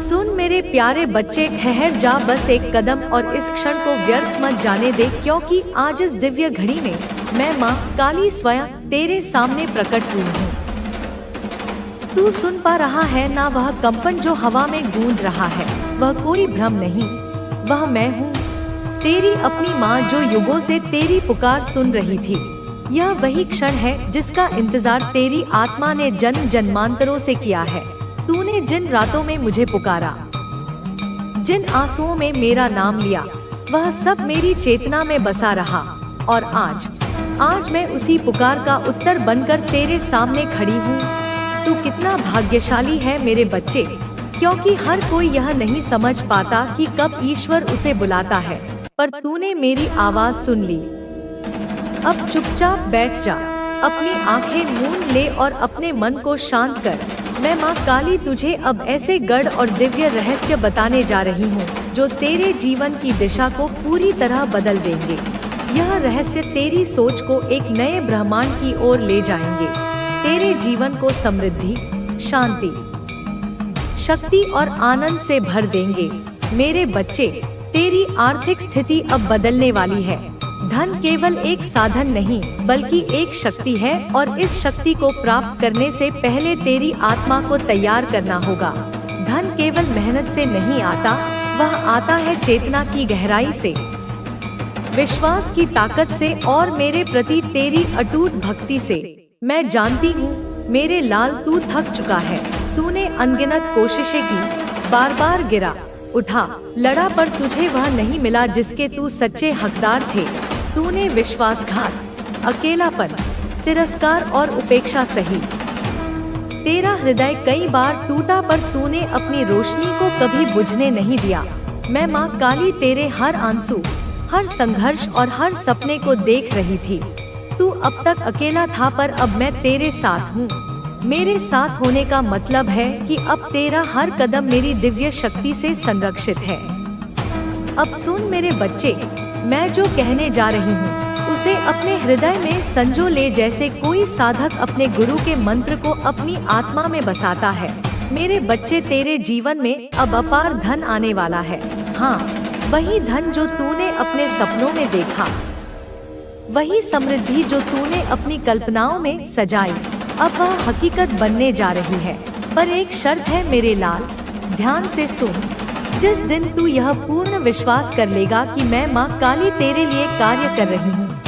सुन मेरे प्यारे बच्चे, ठहर जा बस एक कदम और इस क्षण को व्यर्थ मत जाने दे, क्योंकि आज इस दिव्य घड़ी में मैं माँ काली स्वयं तेरे सामने प्रकट हुई हूँ। तू सुन पा रहा है ना वह कंपन जो हवा में गूंज रहा है? वह कोई भ्रम नहीं, वह मैं हूँ, तेरी अपनी माँ जो युगों से तेरी पुकार सुन रही थी। यह वही क्षण है जिसका इंतजार तेरी आत्मा ने जन्म जन्मांतरों से किया है। तूने जिन रातों में मुझे पुकारा, जिन आंसुओं में मेरा नाम लिया, वह सब मेरी चेतना में बसा रहा। और आज मैं उसी पुकार का उत्तर बनकर तेरे सामने खड़ी हूँ। तू कितना भाग्यशाली है मेरे बच्चे, क्योंकि हर कोई यह नहीं समझ पाता कि कब ईश्वर उसे बुलाता है, पर तूने मेरी आवाज सुन ली। अब चुपचाप बैठ जा, अपनी आंखें मूंद ले और अपने मन को शांत कर। मैं माँ काली तुझे अब ऐसे गढ़ और दिव्य रहस्य बताने जा रही हूँ जो तेरे जीवन की दिशा को पूरी तरह बदल देंगे। यह रहस्य तेरी सोच को एक नए ब्रह्मांड की ओर ले जाएंगे, तेरे जीवन को समृद्धि, शांति, शक्ति और आनंद से भर देंगे। मेरे बच्चे, तेरी आर्थिक स्थिति अब बदलने वाली है। धन केवल एक साधन नहीं बल्कि एक शक्ति है, और इस शक्ति को प्राप्त करने से पहले तेरी आत्मा को तैयार करना होगा। धन केवल मेहनत से नहीं आता, वह आता है चेतना की गहराई से, विश्वास की ताकत से और मेरे प्रति तेरी अटूट भक्ति से। मैं जानती हूँ मेरे लाल, तू थक चुका है। तूने अनगिनत कोशिशें की, बार बार गिरा, उठा, लड़ा, पर तुझे वह नहीं मिला जिसके तू सच्चे हकदार थे। तूने विश्वासघात, अकेलापन, तिरस्कार और उपेक्षा सही। तेरा हृदय कई बार टूटा, पर तूने अपनी रोशनी को कभी बुझने नहीं दिया। मैं माँ काली तेरे हर आंसू, हर संघर्ष और हर सपने को देख रही थी। तू अब तक अकेला था, पर अब मैं तेरे साथ हूँ। मेरे साथ होने का मतलब है कि अब तेरा हर कदम मेरी दिव्य शक्ति से संरक्षित है। अब सुन मेरे बच्चे, मैं जो कहने जा रही हूँ उसे अपने हृदय में संजो ले, जैसे कोई साधक अपने गुरु के मंत्र को अपनी आत्मा में बसाता है। मेरे बच्चे, तेरे जीवन में अब अपार धन आने वाला है। हाँ, वही धन जो तूने अपने सपनों में देखा, वही समृद्धि जो तूने अपनी कल्पनाओं में सजाई, अब वह हकीकत बनने जा रही है। पर एक शर्त है मेरे लाल, ध्यान से सुन। जिस दिन तू यह पूर्ण विश्वास कर लेगा कि मैं माँ काली तेरे लिए कार्य कर रही हूँ,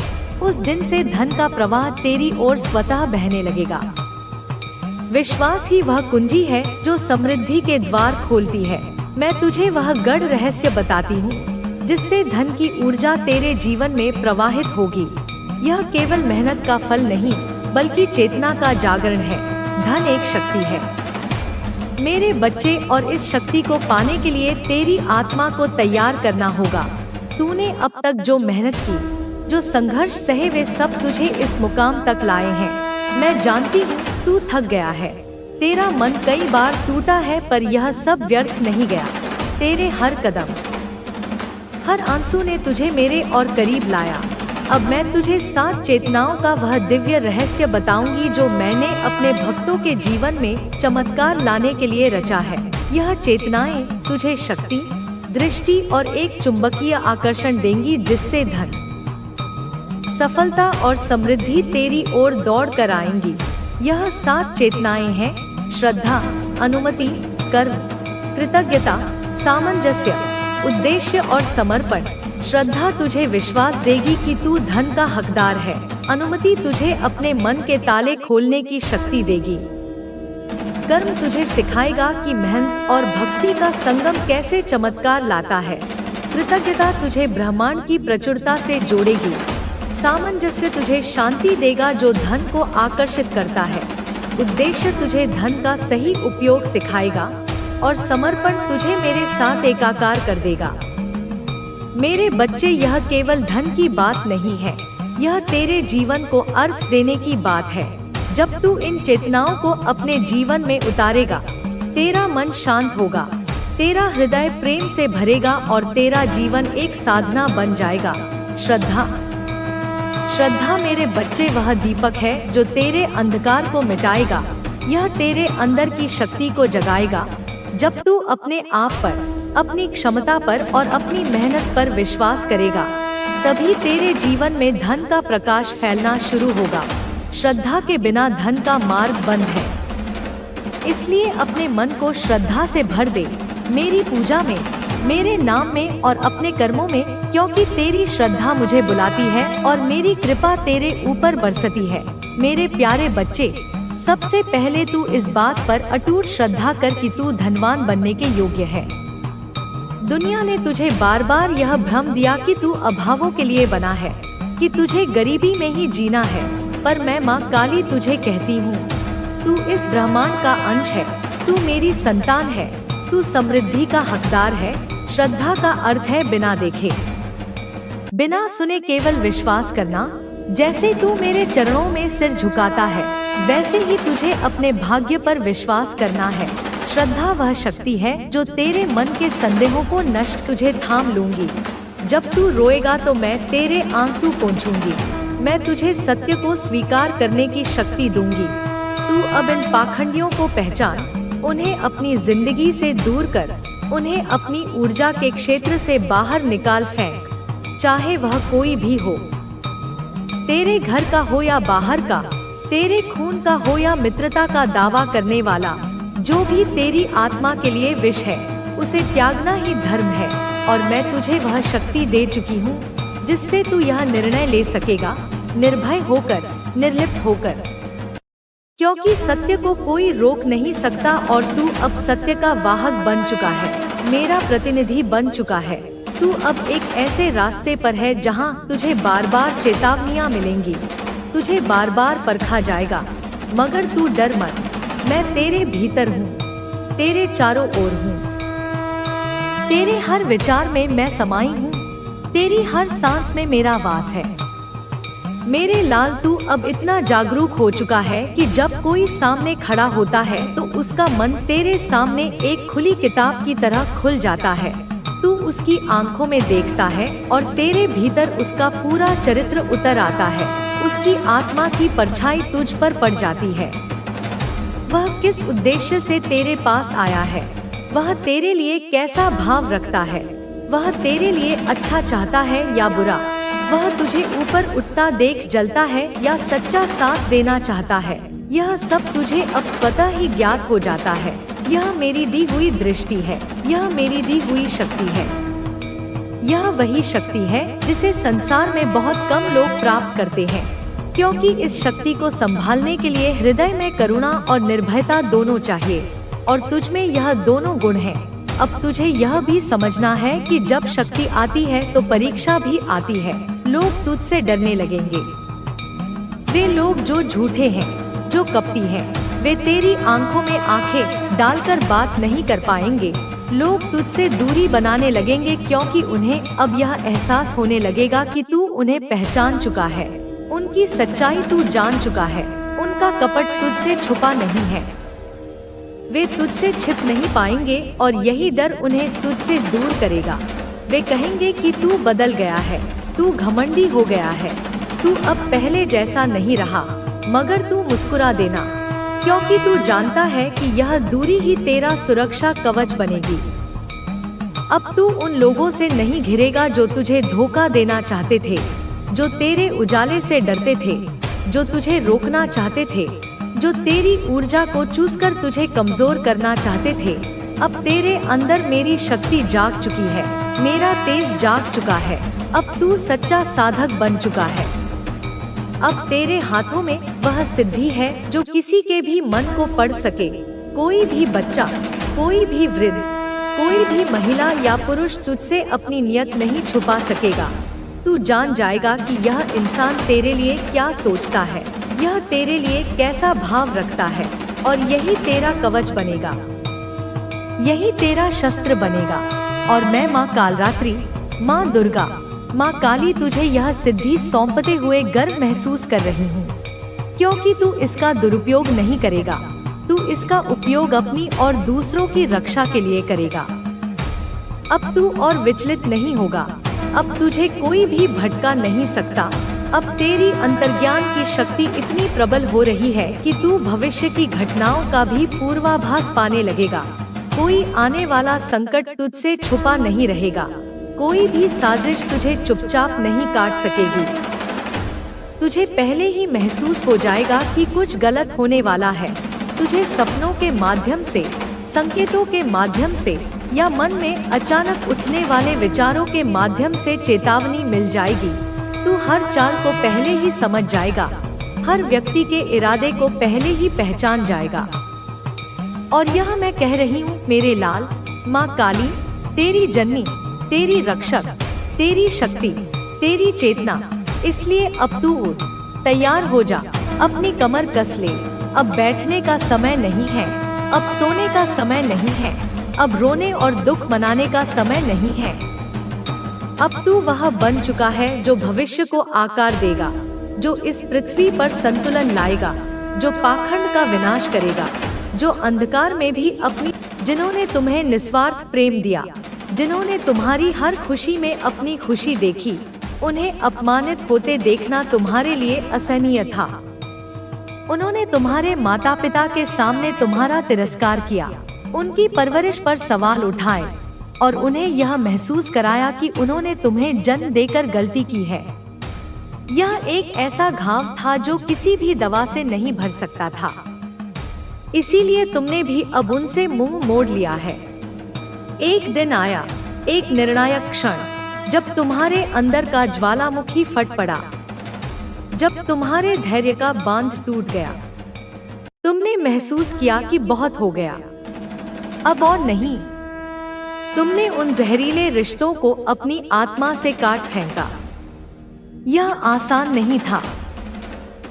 उस दिन से धन का प्रवाह तेरी ओर स्वतः बहने लगेगा। विश्वास ही वह कुंजी है जो समृद्धि के द्वार खोलती है। मैं तुझे वह गढ़ रहस्य बताती हूँ जिससे धन की ऊर्जा तेरे जीवन में प्रवाहित होगी। यह केवल मेहनत का फल नहीं बल्कि चेतना का जागरण है। धन एक शक्ति है मेरे बच्चे, और इस शक्ति को पाने के लिए तेरी आत्मा को तैयार करना होगा। तूने अब तक जो मेहनत की, जो संघर्ष सहे, वे सब तुझे इस मुकाम तक लाए हैं। मैं जानती हूँ तू थक गया है, तेरा मन कई बार टूटा है, पर यह सब व्यर्थ नहीं गया। तेरे हर कदम, हर आंसू ने तुझे मेरे और करीब लाया। अब मैं तुझे 7 चेतनाओं का वह दिव्य रहस्य बताऊंगी जो मैंने अपने भक्तों के जीवन में चमत्कार लाने के लिए रचा है। यह चेतनाएं तुझे शक्ति, दृष्टि और एक चुंबकीय आकर्षण देंगी जिससे धन, सफलता और समृद्धि तेरी ओर दौड़ कर आएंगी। यह 7 चेतनाएं हैं: श्रद्धा, अनुमति, कर्म, कृतज्ञता, सामंजस्य, उद्देश्य और समर्पण। श्रद्धा तुझे विश्वास देगी कि तू धन का हकदार है। अनुमति तुझे अपने मन के ताले खोलने की शक्ति देगी। कर्म तुझे सिखाएगा कि मेहनत और भक्ति का संगम कैसे चमत्कार लाता है। कृतज्ञता तुझे ब्रह्मांड की प्रचुरता से जोड़ेगी। सामंजस्य तुझे शांति देगा जो धन को आकर्षित करता है। उद्देश्य तुझे धन का सही उपयोग सिखाएगा, और समर्पण तुझे मेरे साथ एकाकार कर देगा। मेरे बच्चे, यह केवल धन की बात नहीं है, यह तेरे जीवन को अर्थ देने की बात है। जब तू इन चेतनाओं को अपने जीवन में उतारेगा, तेरा मन शांत होगा, तेरा हृदय प्रेम से भरेगा और तेरा जीवन एक साधना बन जाएगा। श्रद्धा मेरे बच्चे वह दीपक है जो तेरे अंधकार को मिटाएगा। यह तेरे अंदर की शक्ति को जगाएगा। जब तू अपने आप पर, अपनी क्षमता पर और अपनी मेहनत पर विश्वास करेगा, तभी तेरे जीवन में धन का प्रकाश फैलना शुरू होगा। श्रद्धा के बिना धन का मार्ग बंद है, इसलिए अपने मन को श्रद्धा से भर दे, मेरी पूजा में, मेरे नाम में और अपने कर्मों में, क्योंकि तेरी श्रद्धा मुझे बुलाती है और मेरी कृपा तेरे ऊपर बरसती है। मेरे प्यारे बच्चे, सबसे पहले तू इस बात पर अटूट श्रद्धा कर कि तू धनवान बनने के योग्य है। दुनिया ने तुझे बार बार यह भ्रम दिया कि तू अभावों के लिए बना है, कि तुझे गरीबी में ही जीना है, पर मैं माँ काली तुझे कहती हूँ, तू इस ब्रह्मांड का अंश है, तू मेरी संतान है, तू समृद्धि का हकदार है। श्रद्धा का अर्थ है बिना देखे, बिना सुने केवल विश्वास करना। जैसे तू मेरे चरणों में सिर झुकाता है, वैसे ही तुझे अपने भाग्य पर विश्वास करना है। श्रद्धा वह शक्ति है जो तेरे मन के संदेहों को नष्ट तुझे थाम लूंगी। जब तू रोएगा तो मैं तेरे आंसू पोंछूंगी। मैं तुझे सत्य को स्वीकार करने की शक्ति दूंगी। तू अब इन पाखंडियों को पहचान, उन्हें अपनी जिंदगी से दूर कर, उन्हें अपनी ऊर्जा के क्षेत्र से बाहर निकाल फेंक, चाहे वह कोई भी हो, तेरे घर का हो या बाहर का, तेरे खून का हो या मित्रता का दावा करने वाला, जो भी तेरी आत्मा के लिए विष है, उसे त्यागना ही धर्म है। और मैं तुझे वह शक्ति दे चुकी हूँ जिससे तू यह निर्णय ले सकेगा, निर्भय होकर, निर्लिप्त होकर, क्योंकि सत्य को कोई रोक नहीं सकता और तू अब सत्य का वाहक बन चुका है, मेरा प्रतिनिधि बन चुका है। तू अब एक ऐसे रास्ते पर है जहां तुझे बार बार चेतावनियां मिलेंगी, तुझे बार बार परखा जाएगा, मगर तू डर मत, मैं तेरे भीतर हूँ, तेरे चारों ओर हूँ, तेरे हर विचार में मैं समाई हूँ, तेरी हर सांस में मेरा वास है। मेरे लाल, तू अब इतना जागरूक हो चुका है कि जब कोई सामने खड़ा होता है तो उसका मन तेरे सामने एक खुली किताब की तरह खुल जाता है। तू उसकी आंखों में देखता है और तेरे भीतर उसका पूरा चरित्र उतर आता है, उसकी आत्मा की परछाई तुझ पर पड़ जाती है। वह किस उद्देश्य से तेरे पास आया है, वह तेरे लिए कैसा भाव रखता है, वह तेरे लिए अच्छा चाहता है या बुरा, वह तुझे ऊपर उठता देख जलता है या सच्चा साथ देना चाहता है, यह सब तुझे अब स्वतः ही ज्ञात हो जाता है। यह मेरी दी हुई दृष्टि है, यह मेरी दी हुई शक्ति है। यह वही शक्ति है जिसे संसार में बहुत कम लोग प्राप्त करते हैं, क्योंकि इस शक्ति को संभालने के लिए हृदय में करुणा और निर्भयता दोनों चाहिए, और तुझ में यह दोनों गुण हैं। अब तुझे यह भी समझना है कि जब शक्ति आती है तो परीक्षा भी आती है। लोग तुझसे डरने लगेंगे, वे लोग जो झूठे हैं, जो कपटी हैं, वे तेरी आंखों में आंखें डालकर बात नहीं कर पाएंगे। लोग तुझसे दूरी बनाने लगेंगे क्योंकि उन्हें अब यह एहसास होने लगेगा कि तू उन्हें पहचान चुका है, उनकी सच्चाई तू जान चुका है, उनका कपट तुझसे छुपा नहीं है। वे तुझसे छिप नहीं पाएंगे और यही डर उन्हें तुझसे दूर करेगा। वे कहेंगे कि तू बदल गया है, तू घमंडी हो गया है, तू अब पहले जैसा नहीं रहा, मगर तू मुस्कुरा देना, क्योंकि तू जानता है कि यह दूरी ही तेरा सुरक्षा कवच बनेगी। अब तू उन लोगों से नहीं घिरेगा जो तुझे धोखा देना चाहते थे, जो तेरे उजाले से डरते थे, जो तुझे रोकना चाहते थे, जो तेरी ऊर्जा को चूसकर तुझे कमजोर करना चाहते थे। अब तेरे अंदर मेरी शक्ति जाग चुकी है, मेरा तेज जाग चुका है। अब तू सच्चा साधक बन चुका है। अब तेरे हाथों में वह सिद्धि है जो किसी के भी मन को पढ़ सके। कोई भी बच्चा, कोई भी वृद्ध, कोई भी महिला या पुरुष तुझसे अपनी नियत नहीं छुपा सकेगा। तू जान जाएगा कि यह इंसान तेरे लिए क्या सोचता है, यह तेरे लिए कैसा भाव रखता है, और यही तेरा कवच बनेगा, यही तेरा शस्त्र बनेगा। और मैं माँ कालरात्रि, माँ दुर्गा, माँ काली तुझे यह सिद्धि सौंपते हुए गर्व महसूस कर रही हूँ, क्योंकि तू इसका दुरुपयोग नहीं करेगा, तू इसका उपयोग अपनी और दूसरों की रक्षा के लिए करेगा। अब तू और विचलित नहीं होगा, अब तुझे कोई भी भटका नहीं सकता। अब तेरी अंतर्ज्ञान की शक्ति इतनी प्रबल हो रही है कि तू भविष्य की घटनाओं का भी पूर्वाभास पाने लगेगा। कोई आने वाला संकट तुझसे छुपा नहीं रहेगा। कोई भी साजिश तुझे चुपचाप नहीं काट सकेगी। तुझे पहले ही महसूस हो जाएगा कि कुछ गलत होने वाला है। तुझे सपनों के माध्यम से, संकेतों के माध्यम से या मन में अचानक उठने वाले विचारों के माध्यम से चेतावनी मिल जाएगी। तू हर चाल को पहले ही समझ जाएगा, हर व्यक्ति के इरादे को पहले ही पहचान जाएगा। और यह मैं कह रही हूँ मेरे लाल, माँ काली तेरी जननी, तेरी रक्षक, तेरी शक्ति, तेरी चेतना। इसलिए अब तू उठ, तैयार हो जा, अपनी कमर कस ले। अब बैठने का समय नहीं है, अब सोने का समय नहीं है, अब रोने और दुख मनाने का समय नहीं है। अब तू वह बन चुका है जो भविष्य को आकार देगा, जो इस पृथ्वी पर संतुलन लाएगा, जो पाखंड का विनाश करेगा, जो अंधकार में भी अपनी, जिन्होंने तुम्हें निस्वार्थ प्रेम दिया, जिन्होंने तुम्हारी हर खुशी में अपनी खुशी देखी, उन्हें अपमानित होते देखना तुम्हारे लिए असहनीय था। उन्होंने तुम्हारे माता पिता के सामने तुम्हारा तिरस्कार किया, उनकी परवरिश पर सवाल उठाए और उन्हें यह महसूस कराया कि उन्होंने तुम्हें जन्म देकर गलती की है। यह एक ऐसा घाव था जो किसी भी दवा से नहीं भर सकता था। इसीलिए तुमने भी अब उनसे मुंह मोड़ लिया है। एक दिन आया, एक निर्णायक क्षण, जब तुम्हारे अंदर का ज्वालामुखी फट पड़ा, जब तुम्हारे धैर्य का बांध टूट गया। तुमने महसूस किया कि बहुत हो गया, अब और नहीं। तुमने उन जहरीले रिश्तों को अपनी आत्मा से काट फेंका। यह आसान नहीं था,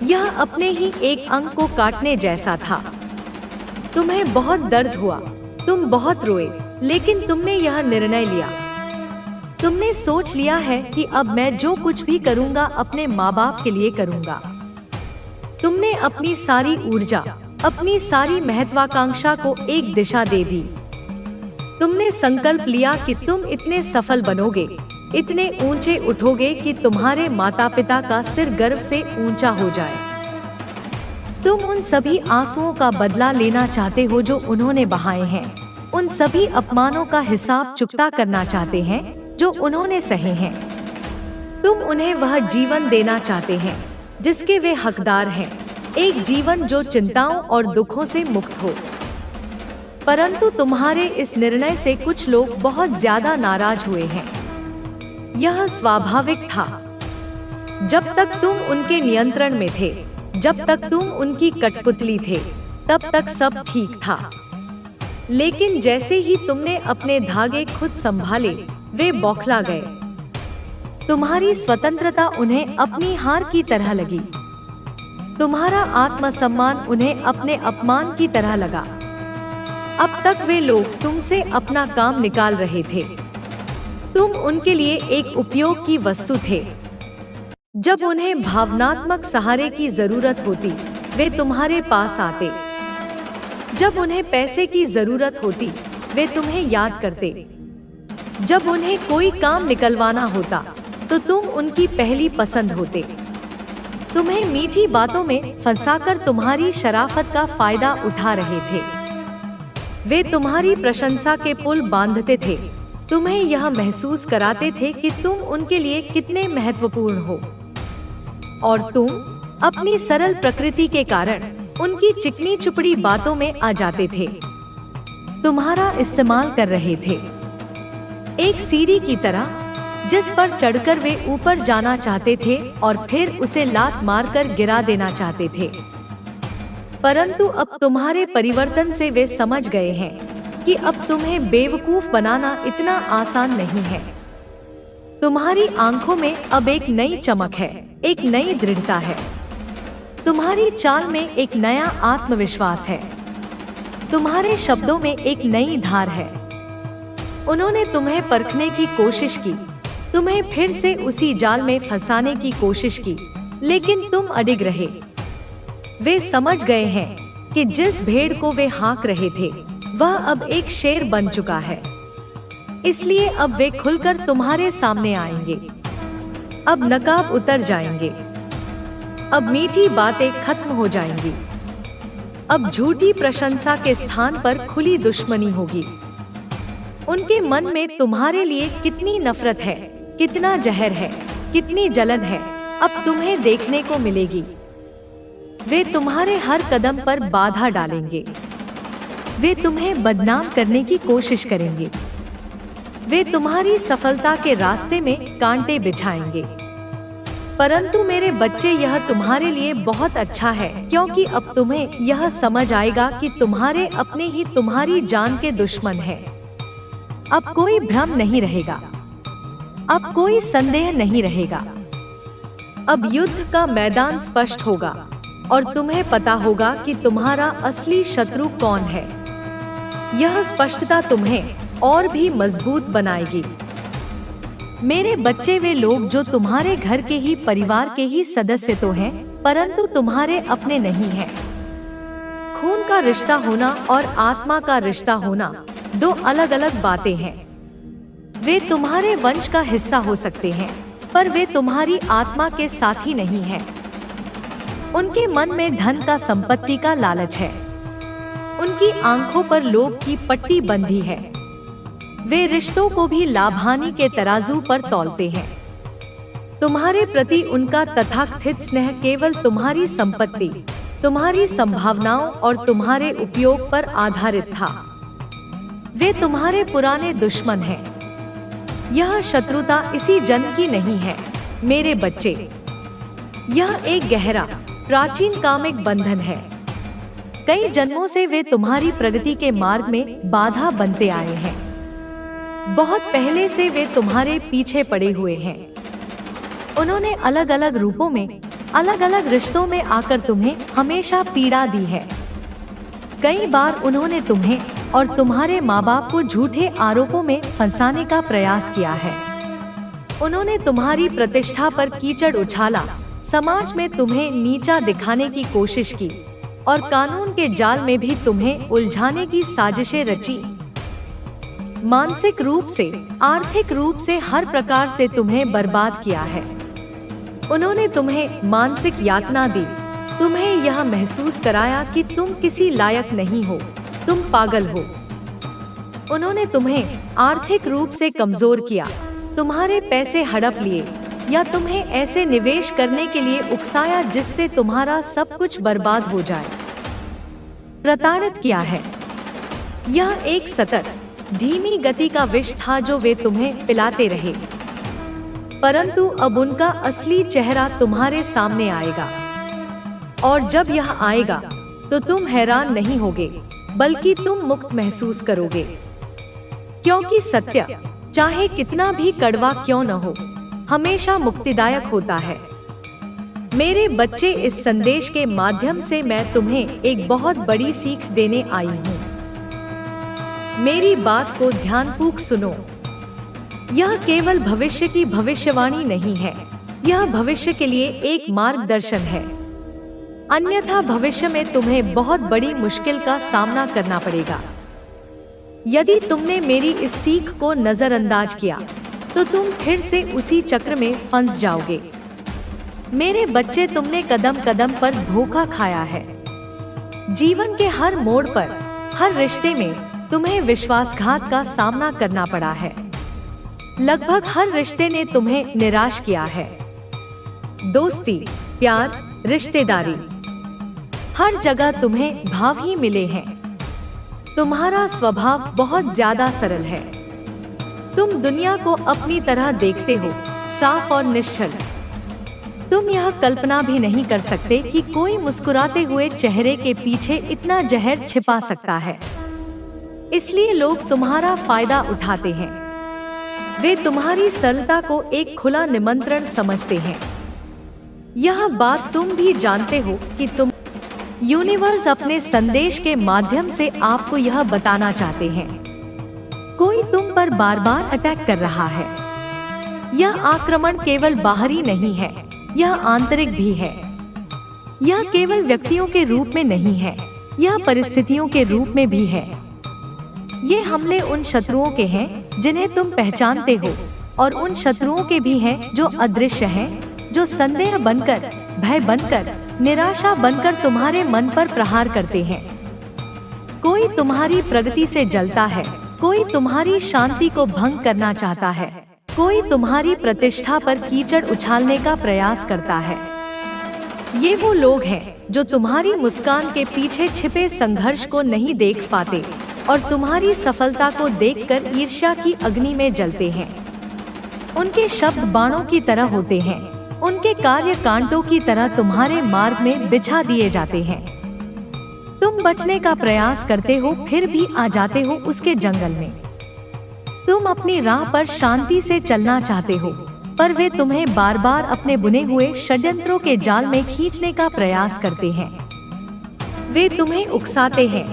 यह अपने ही एक अंग को काटने जैसा था। तुम्हें बहुत दर्द हुआ, तुम बहुत रोए, लेकिन तुमने यह निर्णय लिया। तुमने सोच लिया है कि अब मैं जो कुछ भी करूंगा अपने माँ बाप के लिए करूंगा। तुमने अपनी सारी ऊर्जा, अपनी सारी महत्वाकांक्षा को एक दिशा दे दी। तुमने संकल्प लिया कि तुम इतने सफल बनोगे, इतने ऊंचे उठोगे कि तुम्हारे माता पिता का सिर गर्व से ऊंचा हो जाए। तुम उन सभी आंसुओं का बदला लेना चाहते हो जो उन्होंने बहाए हैं, उन सभी अपमानों का हिसाब चुकता करना चाहते हैं जो उन्होंने सहे हैं। तुम उन्हें वह जीवन देना चाहते हैं जिसके वे हकदार हैं, एक जीवन जो चिंताओं और दुखों से मुक्त हो। परंतु तुम्हारे इस निर्णय से कुछ लोग बहुत ज्यादा नाराज हुए हैं। यह स्वाभाविक था। जब तक तुम उनके नियंत्रण में थे, जब तक तुम उनकी कठपुतली थे, तब तक सब ठीक था। लेकिन जैसे ही तुमने अपने धागे खुद संभाले, वे बौखला गए। तुम्हारी स्वतंत्रता उन्हें अपनी हार की तरह लगी। तुम्हारा आत्मसम्मान उन्हें अपने अपमान की तरह लगा। अब तक वे लोग तुमसे अपना काम निकाल रहे थे। तुम उनके लिए एक उपयोग की वस्तु थे। जब उन्हें भावनात्मक सहारे की जरूरत होती, वे तुम्हारे पास आते। जब उन्हें पैसे की जरूरत होती, वे तुम्हें याद करते। जब उन्हें कोई काम निकलवाना होता, तो तुम उनकी पहली पसंद होते। तुम्हें मीठी बातों में फंसाकर तुम्हारी शराफत का फायदा उठा रहे थे। वे तुम्हारी प्रशंसा के पुल बांधते थे, तुम्हें यह महसूस कराते थे कि तुम उनके लिए कितने महत्वपूर्ण हो। और तुम अपनी सरल प्रकृति के कारण उनकी चिकनी चुपड़ी बातों में आ जाते थे, तुम्हारा इस्तेमाल कर रहे थे, एक सीढ़ी की तरह जिस पर चढ़कर वे ऊपर जाना चाहते थे और फिर उसे लात मारकर गिरा देना चाहते थे। परंतु अब तुम्हारे परिवर्तन से वे समझ गए हैं कि अब तुम्हें बेवकूफ बनाना इतना आसान नहीं है। तुम्हारी आंखों में अब एक नई चमक है, एक नई दृढ़ता है। तुम्हारी चाल में एक नया आत्मविश्वास है। तुम्हारे शब्दों में एक नई धार है। उन्होंने तुम्हें परखने की कोशिश की, तुम्हें फिर से उसी जाल में फंसाने की कोशिश की, लेकिन तुम अडिग रहे। वे समझ गए हैं कि जिस भेड़ को वे हाँक रहे थे, वह अब एक शेर बन चुका है। इसलिए अब वे खुलकर तुम्हारे सामने आएंगे। अब नकाब उतर जाएंगे। अब मीठी बातें खत्म हो जाएंगी। अब झूठी प्रशंसा के स्थान पर खुली दुश्मनी होगी। उनके मन में तुम्हारे लिए कितनी नफरत है, कितना जहर है, कितनी जलन है, अब तुम्हें देखने को मिलेगी। वे तुम्हारे हर कदम पर बाधा डालेंगे। वे तुम्हें बदनाम करने की कोशिश करेंगे। वे तुम्हारी सफलता के रास्ते में कांटे बिछाएंगे। परंतु मेरे बच्चे, यह तुम्हारे लिए बहुत अच्छा है, क्योंकि अब तुम्हें यह समझ आएगा कि तुम्हारे अपने ही तुम्हारी जान के दुश्मन हैं। अब कोई भ्रम नहीं रहेगा, अब कोई संदेह नहीं रहेगा। अब युद्ध का मैदान स्पष्ट होगा और तुम्हें पता होगा कि तुम्हारा असली शत्रु कौन है। यह स्पष्टता तुम्हें और भी मजबूत बनाएगी। मेरे बच्चे, वे लोग जो तुम्हारे घर के ही परिवार के ही सदस्य तो हैं, परंतु तुम्हारे अपने नहीं हैं। खून का रिश्ता होना और आत्मा का रिश्ता होना दो अलग अलग बातें हैं। वे तुम्हारे वंश का हिस्सा हो सकते हैं, पर वे तुम्हारी आत्मा के साथी नहीं हैं। उनके मन में धन का, संपत्ति का लालच है। उनकी आंखों पर लोभ की पट्टी बंधी है। वे रिश्तों को भी लाभ-हानि के तराजू पर तौलते हैं। तुम्हारे प्रति उनका तथाकथित स्नेह केवल तुम्हारी संपत्ति, तुम्हारी संभावनाओं और तुम्हारे उपयोग पर आधारित था। वे तुम्हारे पुराने दुश्मन हैं। यह शत्रुता इसी जन्म की नहीं है मेरे बच्चे। यह एक गहरा, प्राचीन कामिक बंधन है। कई जन्मों से वे तुम्हारी प्रगति के मार्ग में बाधा बनते आए हैं। बहुत पहले से वे तुम्हारे पीछे पड़े हुए हैं। उन्होंने अलग अलग रूपों में, अलग अलग रिश्तों में आकर तुम्हें हमेशा पीड़ा दी है। कई बार उन्होंने तुम्हें और तुम्हारे माँ बाप को झूठे आरोपों में फंसाने का प्रयास किया है। उन्होंने तुम्हारी प्रतिष्ठा पर कीचड़ उछाला, समाज में तुम्हें नीचा दिखाने की कोशिश की और कानून के जाल में भी तुम्हें उलझाने की साजिशें रची। मानसिक रूप से, आर्थिक रूप से, हर प्रकार से तुम्हें बर्बाद किया है। उन्होंने तुम्हें मानसिक यातना दी, तुम्हें यह महसूस कराया कि तुम किसी लायक नहीं हो, तुम पागल हो। उन्होंने तुम्हें आर्थिक रूप से कमजोर किया, तुम्हारे पैसे हड़प लिए या तुम्हें ऐसे निवेश करने के लिए उकसाया जिससे तुम्हारा सब कुछ बर्बाद हो जाए। प्रताड़ित किया है। यह एक सतत, धीमी गति का विष था जो वे तुम्हें पिलाते रहे। परंतु अब उनका असली चेहरा तुम्हारे सामने आएगा, और जब यह आएगा तो तुम हैरान नहीं होगे, बल्कि तुम मुक्त महसूस करोगे। क्योंकि सत्य, चाहे कितना भी कड़वा क्यों न हो, हमेशा मुक्तिदायक होता है। मेरे बच्चे, इस संदेश के माध्यम से मैं तुम्हें एक बहुत बड़ी सीख देने आई हूँ। मेरी बात को ध्यानपूर्वक सुनो। यह केवल भविष्य की भविष्यवाणी नहीं है, यह भविष्य के लिए एक मार्गदर्शन है। अन्यथा भविष्य में तुम्हें बहुत बड़ी मुश्किल का सामना करना पड़ेगा। यदि तुमने मेरी इस सीख को नजरअंदाज किया तो तुम फिर से उसी चक्र में फंस जाओगे। मेरे बच्चे, तुमने कदम कदम पर धोखा खाया है। जीवन के हर मोड़ पर, हर रिश्ते में तुम्हें विश्वासघात का सामना करना पड़ा है। लगभग हर रिश्ते ने तुम्हें निराश किया है। दोस्ती, प्यार, रिश्तेदारी, हर जगह तुम्हें भाव ही मिले हैं। तुम्हारा स्वभाव बहुत ज्यादा सरल है। तुम दुनिया को अपनी तरह देखते हो, साफ और निश्चल। तुम यह कल्पना भी नहीं कर सकते कि कोई मुस्कुराते हुए चेहरे के पीछे इतना जहर छिपा सकता है। इसलिए लोग तुम्हारा फायदा उठाते हैं। वे तुम्हारी सरलता को एक खुला निमंत्रण समझते हैं। यह बात तुम भी जानते हो कि तुम यूनिवर्स अपने संदेश के माध्यम से आपको यह बताना चाहते हैं। कोई तुम पर बार बार अटैक कर रहा है। यह आक्रमण केवल बाहरी नहीं है, यह आंतरिक भी है। यह केवल व्यक्तियों के रूप में नहीं है, यह परिस्थितियों के रूप में भी है। ये हमले उन शत्रुओं के हैं जिन्हें तुम पहचानते हो, और उन शत्रुओं के भी हैं जो अदृश्य हैं, जो संदेह बनकर, भय बनकर निराशा बनकर तुम्हारे मन पर प्रहार करते हैं। कोई तुम्हारी प्रगति से जलता है, कोई तुम्हारी शांति को भंग करना चाहता है, कोई तुम्हारी प्रतिष्ठा पर कीचड़ उछालने का प्रयास करता है। ये वो लोग हैं जो तुम्हारी मुस्कान के पीछे छिपे संघर्ष को नहीं देख पाते और तुम्हारी सफलता को देखकर ईर्ष्या की अग्नि में जलते हैं। उनके शब्द बाणों की तरह होते हैं, उनके कार्य कांटों की तरह तुम्हारे मार्ग में बिछा दिए जाते हैं। तुम बचने का प्रयास करते हो, फिर भी आ जाते हो उसके जंगल में। तुम अपनी राह पर शांति से चलना चाहते हो, पर वे तुम्हें बार बार अपने बुने हुए षड्यंत्रों के जाल में खींचने का प्रयास करते हैं। वे तुम्हें उकसाते हैं,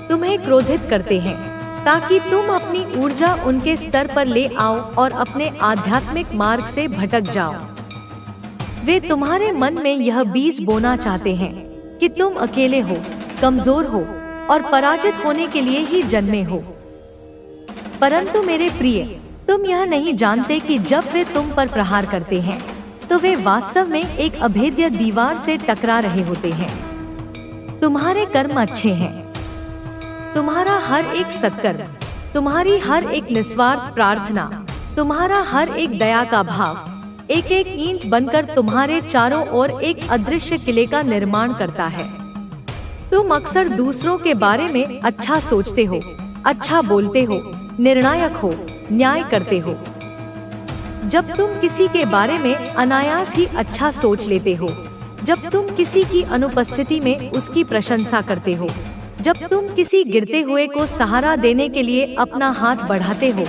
तुम्हें क्रोधित करते हैं, ताकि तुम अपनी ऊर्जा उनके स्तर पर ले आओ और अपने आध्यात्मिक मार्ग से भटक जाओ। वे तुम्हारे मन में यह बीज बोना चाहते हैं कि तुम अकेले हो, कमजोर हो और पराजित होने के लिए ही जन्मे हो। परंतु मेरे प्रिय, तुम यह नहीं जानते कि जब वे तुम पर प्रहार करते हैं तो वे वास्तव में एक अभेद्य दीवार से टकरा रहे होते हैं। तुम्हारे कर्म अच्छे हैं, तुम्हारा हर एक सत्कर्म, तुम्हारी हर एक निस्वार्थ प्रार्थना, तुम्हारा हर एक दया का भाव एक एक ईंट बनकर तुम्हारे चारों ओर एक अदृश्य किले का निर्माण करता है। तुम अक्सर दूसरों के बारे में अच्छा सोचते हो, अच्छा बोलते हो, निर्णायक हो, न्याय करते हो। जब तुम किसी के बारे में अनायास ही अच्छा सोच लेते हो, जब तुम किसी की अनुपस्थिति में उसकी प्रशंसा करते हो, जब तुम किसी गिरते हुए को सहारा देने के लिए अपना हाथ बढ़ाते हो,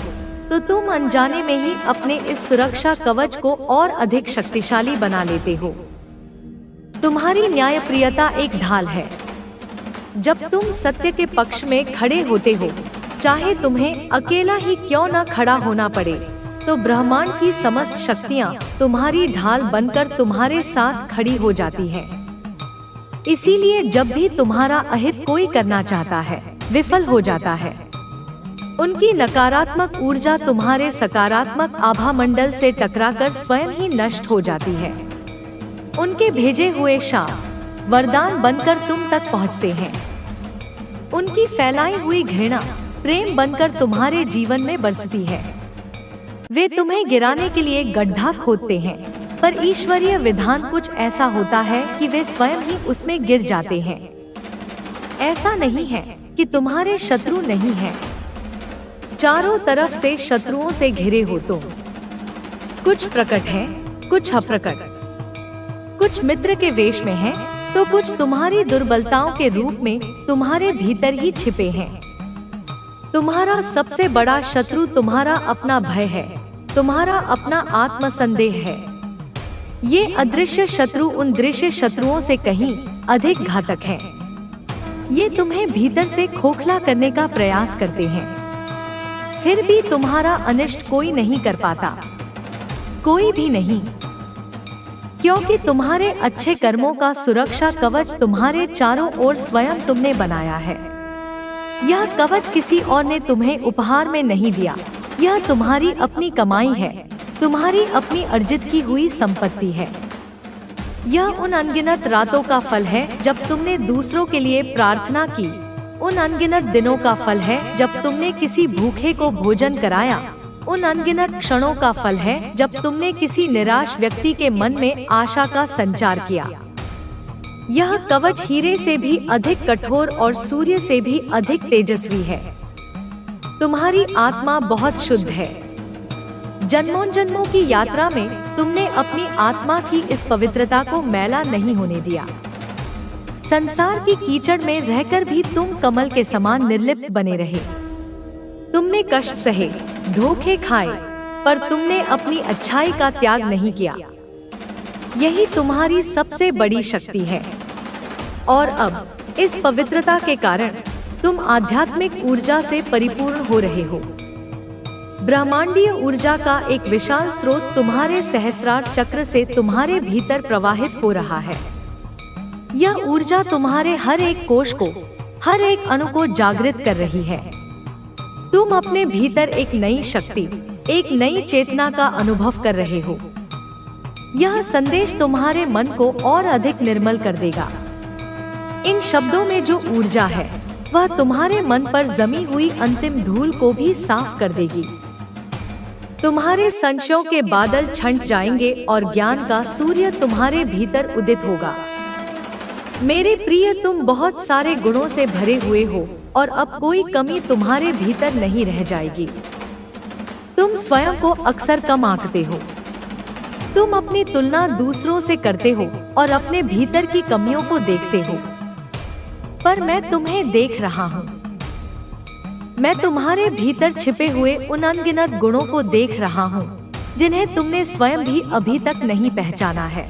तो तुम अनजाने में ही अपने इस सुरक्षा कवच को और अधिक शक्तिशाली बना लेते हो। तुम्हारी न्यायप्रियता एक ढाल है। जब तुम सत्य के पक्ष में खड़े होते हो, चाहे तुम्हें अकेला ही क्यों न खड़ा होना पड़े, तो ब्रह्मांड की समस्त शक्तियां तुम्हारी ढाल बनकर तुम्हारे साथ खड़ी हो जाती हैं। इसीलिए जब भी तुम्हारा अहित कोई करना चाहता है, विफल हो जाता है। उनकी नकारात्मक ऊर्जा तुम्हारे सकारात्मक आभा मंडल से टकराकर स्वयं ही नष्ट हो जाती है। उनके भेजे हुए शाप वरदान बनकर तुम तक पहुंचते हैं। उनकी फैलाई हुई घृणा प्रेम बनकर तुम्हारे जीवन में बरसती है। वे तुम्हें गिराने के लिए गड्ढा खोदते हैं, पर ईश्वरीय विधान कुछ ऐसा होता है कि वे स्वयं ही उसमें गिर जाते हैं। ऐसा नहीं है कि तुम्हारे शत्रु नहीं हैं। चारों तरफ से शत्रुओं से घिरे हो तुम। कुछ प्रकट हैं, कुछ अप्रकट, कुछ मित्र के वेश में हैं, तो कुछ तुम्हारी दुर्बलताओं के रूप में तुम्हारे भीतर ही छिपे हैं। तुम्हारा सबसे बड़ा शत्रु तुम्हारा अपना भय है, तुम्हारा अपना आत्मसंदेह है। ये अदृश्य शत्रु उन दृश्य शत्रुओं से कहीं अधिक घातक हैं। ये तुम्हें भीतर से खोखला करने का प्रयास करते हैं, फिर भी तुम्हारा अनिष्ट कोई नहीं कर पाता, कोई भी नहीं, क्योंकि तुम्हारे अच्छे कर्मों का सुरक्षा कवच तुम्हारे चारों ओर स्वयं तुमने बनाया है। यह कवच किसी और ने तुम्हें उपहार में नहीं दिया, यह तुम्हारी अपनी कमाई है, तुम्हारी अपनी अर्जित की हुई संपत्ति है। यह उन अनगिनत रातों का फल है जब तुमने दूसरों के लिए प्रार्थना की, उन अनगिनत दिनों का फल है जब तुमने किसी भूखे को भोजन कराया, उन अनगिनत क्षणों का फल है जब तुमने किसी निराश व्यक्ति के मन में आशा का संचार किया। यह कवच हीरे से भी अधिक कठोर और सूर्य से भी अधिक तेजस्वी है। तुम्हारी आत्मा बहुत शुद्ध है। जन्मों जन्मों की यात्रा में तुमने अपनी आत्मा की इस पवित्रता को मैला नहीं होने दिया। संसार की कीचड़ में रहकर भी तुम कमल के समान निर्लिप्त बने रहे। तुमने कष्ट सहे, धोखे खाए, पर तुमने अपनी अच्छाई का त्याग नहीं किया। यही तुम्हारी सबसे बड़ी शक्ति है। और अब इस पवित्रता के कारण तुम आध्यात्मिक ऊर्जा से परिपूर्ण हो रहे हो। ब्रह्मांडीय ऊर्जा का एक विशाल स्रोत तुम्हारे सहस्रार चक्र से तुम्हारे भीतर प्रवाहित हो रहा है। यह ऊर्जा तुम्हारे हर एक कोश को, हर एक अणु को जागृत कर रही है। तुम अपने भीतर एक नई शक्ति, एक नई चेतना का अनुभव कर रहे हो। यह संदेश तुम्हारे मन को और अधिक निर्मल कर देगा। इन शब्दों में जो ऊर्जा है वह तुम्हारे मन पर जमी हुई अंतिम धूल को भी साफ कर देगी। तुम्हारे संशयों के बादल छंट जाएंगे और ज्ञान का सूर्य तुम्हारे भीतर उदित होगा। मेरे प्रिय, तुम बहुत सारे गुणों से भरे हुए हो और अब कोई कमी तुम्हारे भीतर नहीं रह जाएगी। तुम स्वयं को अक्सर कम आंकते हो। तुम अपनी तुलना दूसरों से करते हो और अपने भीतर की कमियों को देखते हो, पर मैं तुम्हें देख रहा हूँ। मैं तुम्हारे भीतर छिपे हुए उन अनगिनत गुणों को देख रहा हूँ जिन्हें तुमने स्वयं भी अभी तक नहीं पहचाना है।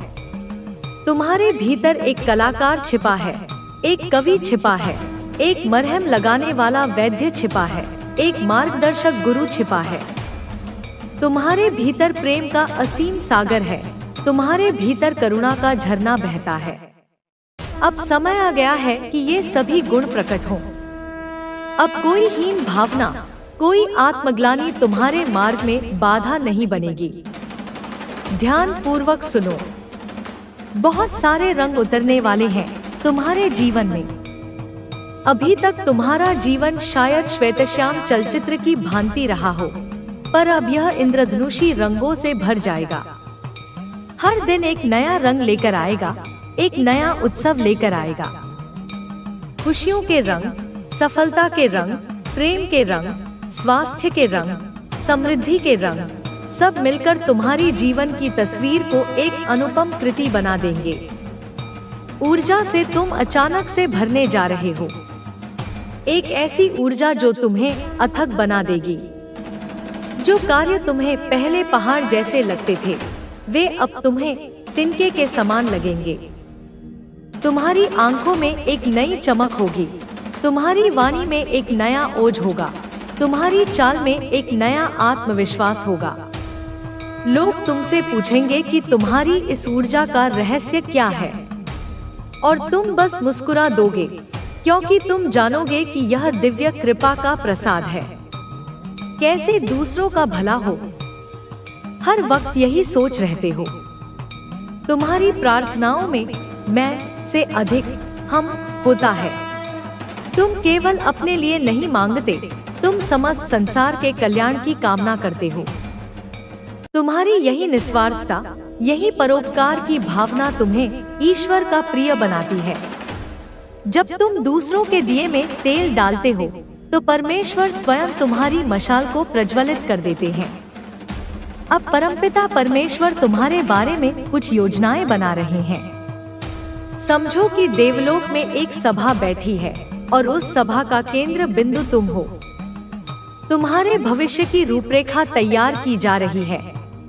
तुम्हारे भीतर एक कलाकार छिपा है, एक कवि छिपा है, एक मरहम लगाने वाला वैद्य छिपा है, एक मार्गदर्शक गुरु छिपा है। तुम्हारे भीतर प्रेम का असीम सागर है, तुम्हारे भीतर करुणा का झरना बहता है। अब समय आ गया है कि ये सभी गुण प्रकट हों। अब कोई हीन भावना, कोई आत्मग्लानि तुम्हारे मार्ग में बाधा नहीं बनेगी। ध्यान पूर्वक सुनो। बहुत सारे रंग उतरने वाले हैं तुम्हारे जीवन में। अभी तक तुम्हारा जीवन शायद श्वेतश्याम चलचित्र की भांति रहा हो, पर अब यह इंद्रधनुषी रंगों से भर जाएगा। हर दिन एक नया रंग लेकर आएगा, एक नया उत्सव लेकर आएगा। खुशियों के रंग, सफलता के रंग, प्रेम के रंग, स्वास्थ्य के रंग, समृद्धि के रंग, सब मिलकर तुम्हारी जीवन की तस्वीर को एक अनुपम कृति बना देंगे। ऊर्जा से तुम अचानक से भरने जा रहे हो, एक ऐसी ऊर्जा जो तुम्हें अथक बना देगी। जो कार्य तुम्हें पहले पहाड़ जैसे लगते थे, वे अब तुम्हें तिनके के समान लगेंगे। तुम्हारी आंखों में एक नई चमक होगी, तुम्हारी वाणी में एक नया ओज होगा, तुम्हारी चाल में एक नया आत्मविश्वास होगा। लोग तुमसे पूछेंगे कि तुम्हारी इस ऊर्जा का रहस्य क्या है, और तुम बस मुस्कुरा दोगे, क्योंकि तुम जानोगे कि यह दिव्य कृपा का प्रसाद है। कैसे दूसरों का भला हो, हर वक्त यही सोच रहते हो। तुम्हारी प्रार्थनाओं में मैं से अधिक हम होता है। तुम केवल अपने लिए नहीं मांगते, तुम समस्त संसार के कल्याण की कामना करते हो। तुम्हारी यही निस्वार्थता, यही परोपकार की भावना तुम्हें ईश्वर का प्रिय बनाती है। जब तुम दूसरों के दिए में तेल डालते हो तो परमेश्वर स्वयं तुम्हारी मशाल को प्रज्वलित कर देते हैं। अब परमपिता परमेश्वर तुम्हारे बारे में कुछ योजनाएं बना रहे हैं। समझो कि देवलोक में एक सभा बैठी है और उस सभा का केंद्र बिंदु तुम हो। तुम्हारे भविष्य की रूपरेखा तैयार की जा रही है।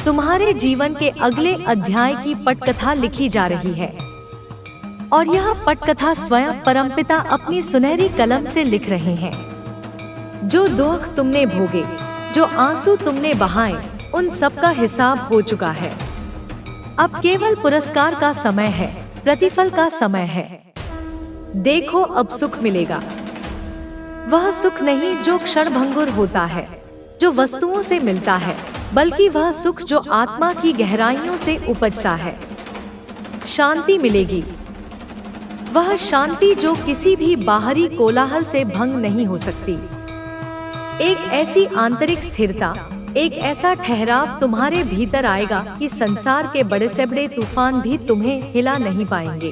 तुम्हारे जीवन के अगले अध्याय की पटकथा लिखी जा रही है, और यह पटकथा स्वयं परमपिता अपनी सुनहरी कलम से लिख रहे हैं। जो दुख तुमने भोगे, जो आंसू तुमने बहाए, उन सब का हिसाब हो चुका है। अब केवल पुरस्कार का समय है, प्रतिफल का समय है। देखो, अब सुख मिलेगा। वह सुख नहीं जो क्षणभंगुर होता है, जो वस्तुओं से मिलता है, बल्कि वह सुख जो आत्मा की गहराइयों से उपजता है। शांति मिलेगी, वह शांति जो किसी भी बाहरी कोलाहल से भंग नहीं हो सकती। एक ऐसी आंतरिक स्थिरता, एक ऐसा ठहराव तुम्हारे भीतर आएगा कि संसार के बड़े से बड़े तूफान भी तुम्हें हिला नहीं पाएंगे।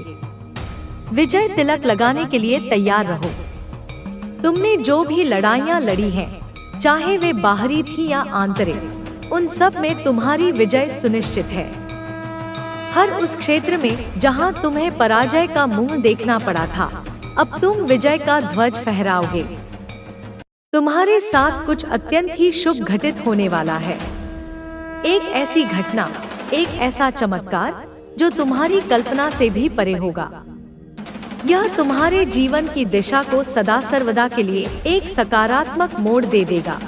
विजय तिलक लगाने के लिए तैयार रहो। तुमने जो भी लड़ाइयाँ लड़ी हैं, चाहे वे बाहरी थी या आंतरिक, उन सब में तुम्हारी विजय सुनिश्चित है। हर उस क्षेत्र में जहां तुम्हें पराजय का मुंह देखना पड़ा था, अब तुम विजय का ध्वज फहराओगे। तुम्हारे साथ कुछ अत्यंत ही शुभ घटित होने वाला है। एक ऐसी घटना, एक ऐसा चमत्कार जो तुम्हारी कल्पना से भी परे होगा। यह तुम्हारे जीवन की दिशा को सदा सर्वदा के लिए एक सकारात्मक मोड़ दे देगा।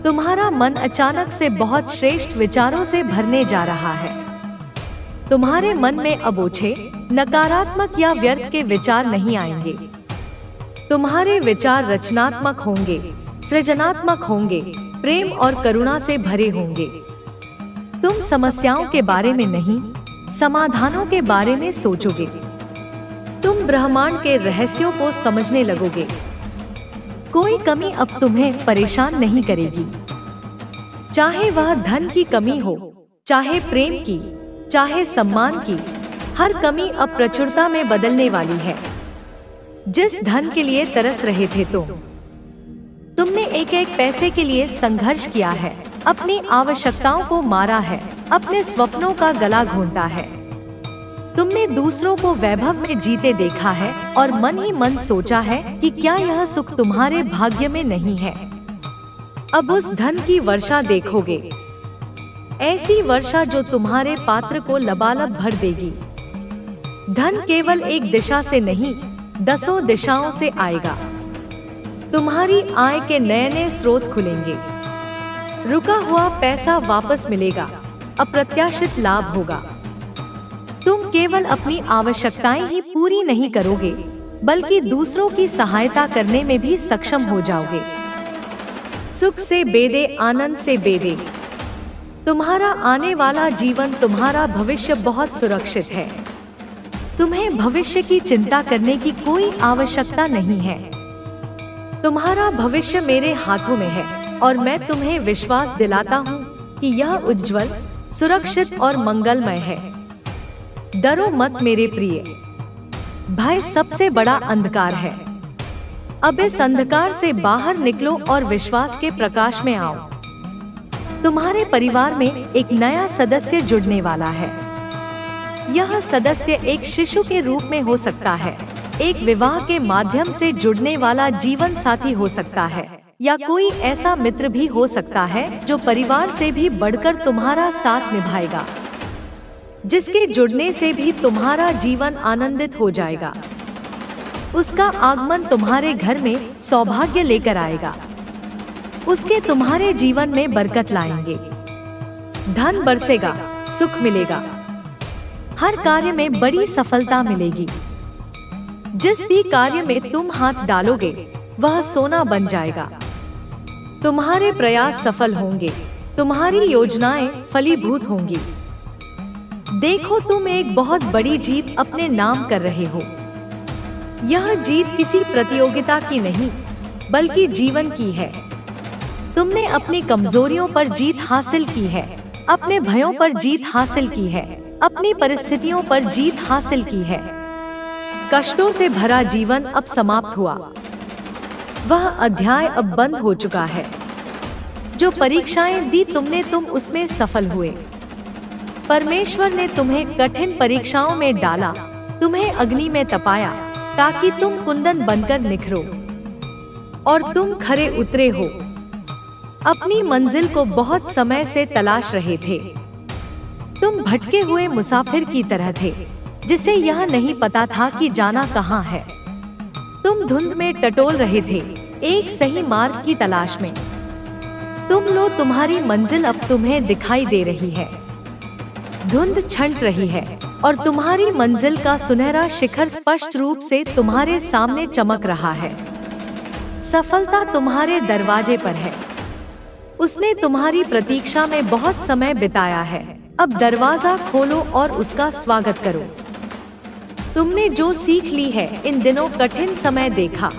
तुम्हारा मन अचानक से बहुत श्रेष्ठ विचारों से भरने जा रहा है। तुम्हारे मन में अब ओछे, नकारात्मक या व्यर्थ के विचार नहीं आएंगे। तुम्हारे विचार रचनात्मक होंगे, सृजनात्मक होंगे, प्रेम और करुणा से भरे होंगे। तुम समस्याओं के बारे में नहीं, समाधानों के बारे में सोचोगे। तुम ब्रह्मांड के रहस्यों को समझने लगोगे। कोई कमी अब तुम्हें परेशान नहीं करेगी, चाहे वह धन की कमी हो, चाहे प्रेम की, चाहे सम्मान की। हर कमी अब प्रचुरता में बदलने वाली है। जिस धन के लिए तरस रहे थे तुमने एक एक पैसे के लिए संघर्ष किया है, अपनी आवश्यकताओं को मारा है, अपने स्वप्नों का गला घोंटा है। तुमने दूसरों को वैभव में जीते देखा है और मन ही मन सोचा है कि क्या यह सुख तुम्हारे भाग्य में नहीं है। अब उस धन की वर्षा देखोगे, ऐसी वर्षा जो तुम्हारे पात्र को लबालब भर देगी। धन केवल एक दिशा से नहीं, 10 दिशाओं से आएगा। तुम्हारी आय के नए नए स्रोत खुलेंगे। रुका हुआ पैसा वापस मिलेगा, अप्रत्याशित लाभ होगा। तुम केवल अपनी आवश्यकताएं ही पूरी नहीं करोगे, बल्कि दूसरों की सहायता करने में भी सक्षम हो जाओगे। सुख से बेदे, आनंद से बेदे। तुम्हारा आने वाला जीवन, तुम्हारा भविष्य बहुत सुरक्षित है। तुम्हें भविष्य की चिंता करने की कोई आवश्यकता नहीं है। तुम्हारा भविष्य मेरे हाथों में है और मैं तुम्हें विश्वास दिलाता हूँ कि यह उज्जवल, सुरक्षित और मंगलमय है। डरो मत मेरे प्रिय। भय सबसे बड़ा अंधकार है। अब इस अंधकार से बाहर निकलो और विश्वास के प्रकाश में आओ। तुम्हारे परिवार में एक नया सदस्य जुड़ने वाला है। यह सदस्य एक शिशु के रूप में हो सकता है, एक विवाह के माध्यम से जुड़ने वाला जीवन साथी हो सकता है, या कोई ऐसा मित्र भी हो सकता है जो परिवार से भी बढ़कर तुम्हारा साथ निभाएगा, जिसके जुड़ने से भी तुम्हारा जीवन आनंदित हो जाएगा। उसका आगमन तुम्हारे घर में सौभाग्य लेकर आएगा। उसके तुम्हारे जीवन में बरकत लाएंगे। धन बरसेगा, सुख मिलेगा, हर कार्य में बड़ी सफलता मिलेगी। जिस भी कार्य में तुम हाथ डालोगे वह सोना बन जाएगा। तुम्हारे प्रयास सफल होंगे, तुम्हारी योजनाएं फलीभूत होंगी। देखो, तुम एक बहुत बड़ी जीत अपने नाम कर रहे हो। यह जीत किसी प्रतियोगिता की नहीं, बल्कि जीवन की है। तुमने अपनी कमजोरियों पर जीत हासिल की है, अपने भयों पर जीत हासिल की है, अपनी परिस्थितियों पर जीत हासिल की है। कष्टों से भरा जीवन अब समाप्त हुआ। वह अध्याय अब बंद हो चुका है। जो परीक्षाएं दी तुमने, तुम उसमें सफल हुए। परमेश्वर ने तुम्हें कठिन परीक्षाओं में डाला, तुम्हें अग्नि में तपाया, ताकि तुम कुंदन बनकर निखरो और तुम खरे उतरे हो। अपनी मंजिल को बहुत समय से तलाश रहे थे। तुम भटके हुए मुसाफिर की तरह थे, जिसे यह नहीं पता था कि जाना कहाँ है। तुम धुंध में टटोल रहे थे, एक सही मार्ग की तलाश में। तुम्हारी मंजिल अब तुम्हें दिखाई दे रही है। धुंध छंट रही है और तुम्हारी मंजिल का सुनहरा शिखर स्पष्ट रूप से तुम्हारे सामने चमक रहा है। सफलता तुम्हारे दरवाजे पर है। उसने तुम्हारी प्रतीक्षा में बहुत समय बिताया है। अब दरवाजा खोलो और उसका स्वागत करो। तुमने जो सीख ली है, इन दिनों कठिन समय देखा,